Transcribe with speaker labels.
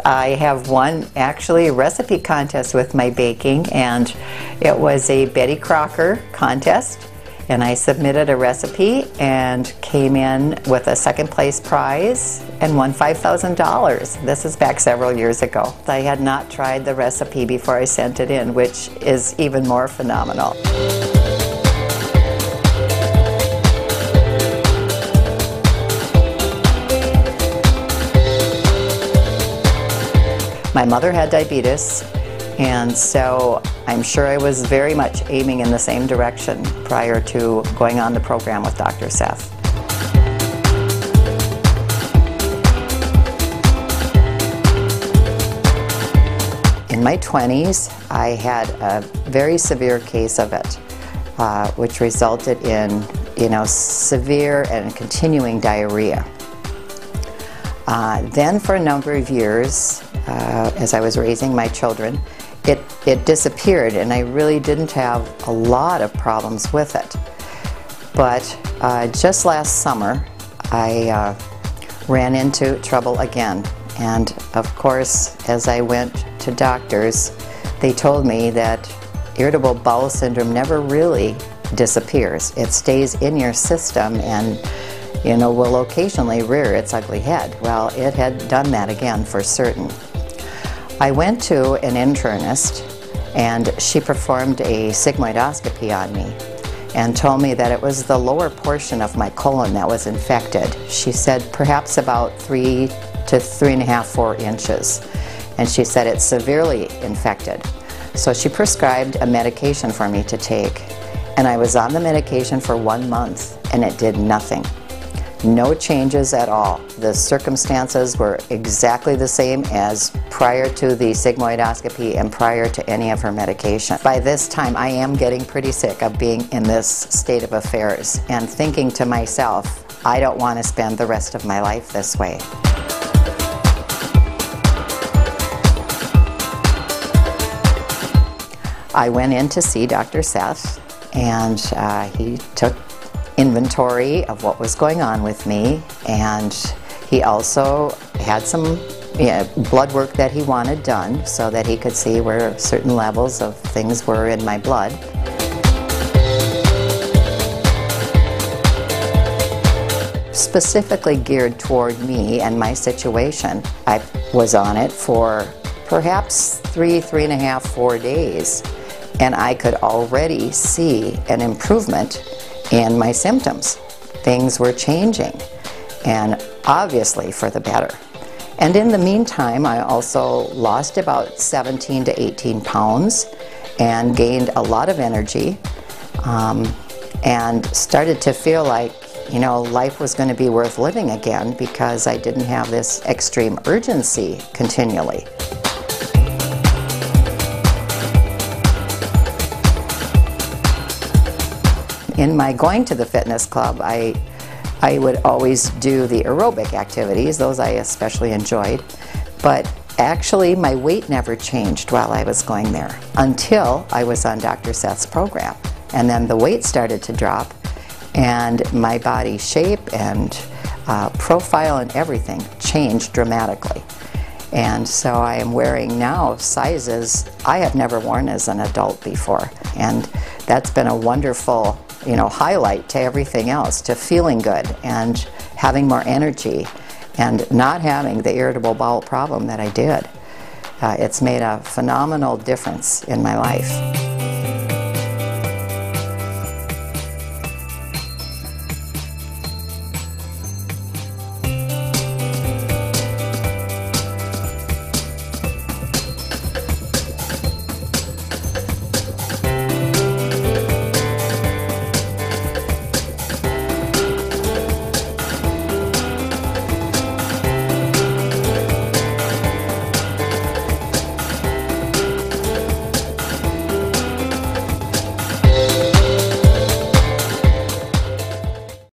Speaker 1: I have won actually a recipe contest with my baking, and it was a Betty Crocker contest, and I submitted a recipe and came in with a second place prize and won $5,000. This is back several years ago. I had not tried the recipe before I sent it in, which is even more phenomenal. My mother had diabetes, and so I'm sure I was very much aiming in the same direction prior to going on the program with Dr. Seth. In my 20s, I had a very severe case of it, which resulted in, severe and continuing diarrhea. Then for a number of years, as I was raising my children, it disappeared, and I really didn't have a lot of problems with it. But just last summer, I ran into trouble again. And of course, as I went to doctors, they told me that irritable bowel syndrome never really disappears. It stays in your system and will occasionally rear its ugly head. Well, it had done that again for certain. I went to an internist, and she performed a sigmoidoscopy on me and told me that it was the lower portion of my colon that was infected. She said perhaps about 3 to 3.5, 4 inches. And she said it's severely infected. So she prescribed a medication for me to take. And I was on the medication for 1 month, and it did nothing. No changes at all. The circumstances were exactly the same as prior to the sigmoidoscopy and prior to any of her medication. By this time, I am getting pretty sick of being in this state of affairs and thinking to myself, I don't want to spend the rest of my life this way. I went in to see Dr. Seth, and he took inventory of what was going on with me, and he also had some blood work that he wanted done so that he could see where certain levels of things were in my blood. Specifically geared toward me and my situation. I was on it for perhaps 3.5, 4 days, and I could already see an improvement in my symptoms. Things were changing, and obviously for the better. And in the meantime, I also lost about 17 to 18 pounds and gained a lot of energy, and started to feel like, life was going to be worth living again because I didn't have this extreme urgency continually. In my going to the fitness club, I would always do the aerobic activities. Those I especially enjoyed. But actually, my weight never changed while I was going there until I was on Dr. Seth's program. And then the weight started to drop, and my body shape and profile and everything changed dramatically. And so I am wearing now sizes I have never worn as an adult before. And that's been a wonderful highlight to everything else, to feeling good and having more energy and not having the irritable bowel problem that I did. It's made a phenomenal difference in my life.